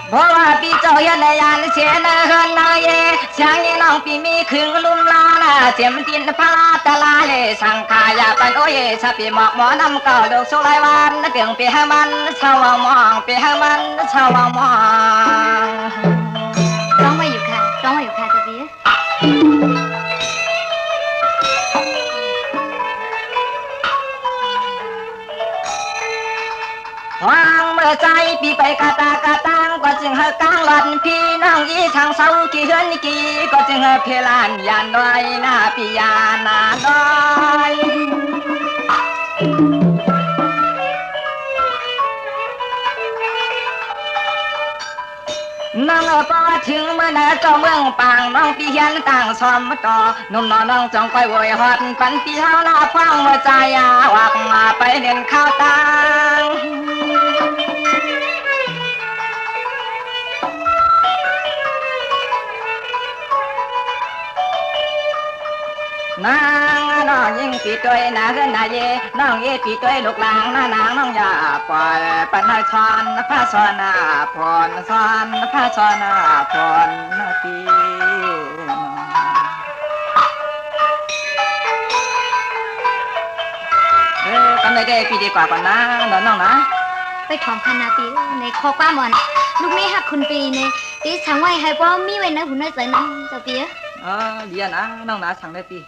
เพราะว่าปีเจ้าเย็นในยานเสียนเฮินนายเสียงยี่น้องปีมีขึงลุ่มลาละเจียมตินพลาตลาเลสังขายาปันโอเยชาปีหมอกหมอนำเก่าดอกสุไลวันเปียงปีให้มันชาวมองปีให้มันชาวมองร้องไว้อยู่ค่ะร้องไว้อยู่ค่ะตะเบียวางเมื่อใจปีไปกะตากะตังก็จึงให้กลางหลันพี่น้องยี่ทางเสากี่เฮือนกี่ก็จึงให้เพลานยานน้อยหน้าปียานาน้อยน้องพอถึงเมื่อนาเจ้าเมืองปางน้องปีเฮียนต่างซ้อมต่อนุ่มน้องจงคอยโวยหอดปันปีเฮาหน้าฟังเมื่อใจวักมาไปเล่นข้าวตังนางน้องยิ่งปีตัวนาเฮือนนาเยน้องเยปีตัวลูกหลางนางน้องอย่าปล่อยปันให้ชอนพระชอนนาพรชอนพระชอนนาพรนาปีกันไม่ได้ปีดีกว่าก่อนนะน้องนะไปของคณะปีในคอความอนลูกไม่หักคุณปีในตีฉังไว้ให้ป้อมีไว้นะหุ่นน้อยใจนะเจ้าปีเดียนะน้องนะสั่งได้ปี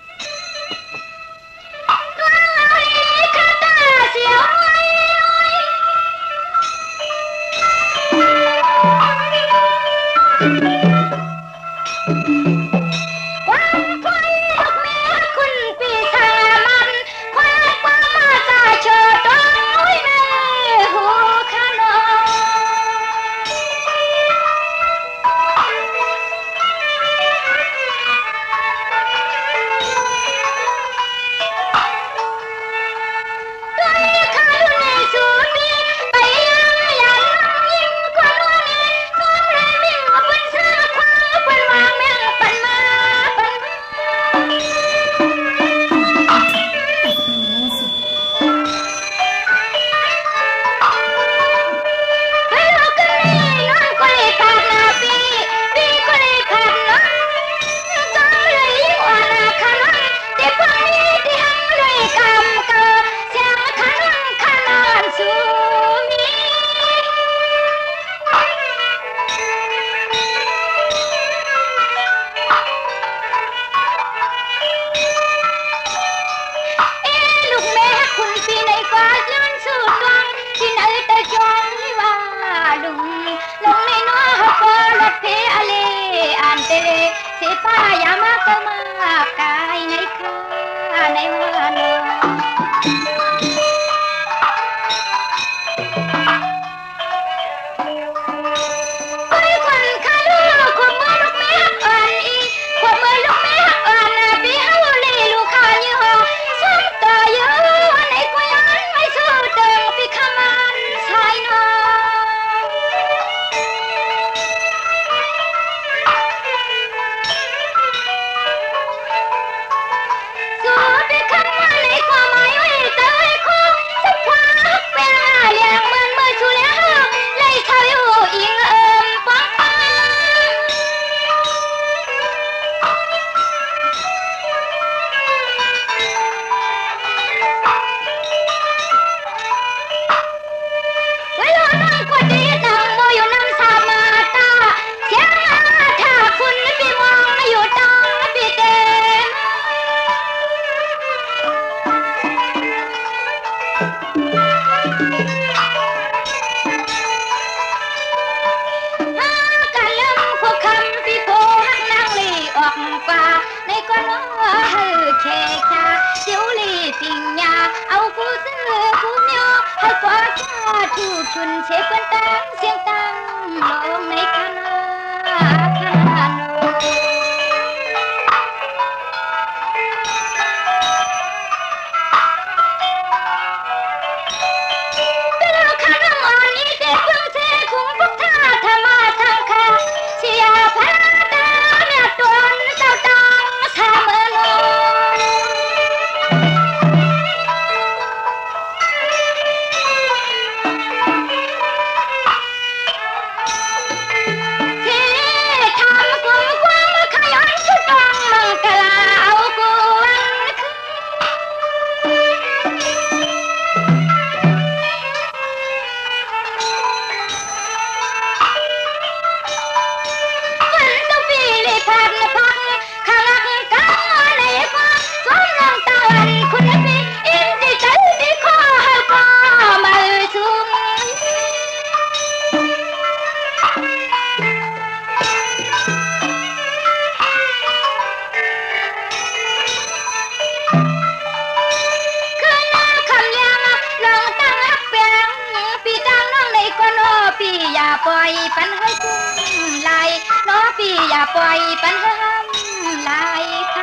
ปีอย่าปล่อยปันให้กุ้งลายน้อปีอย่าปล่อยปันห้ามลายค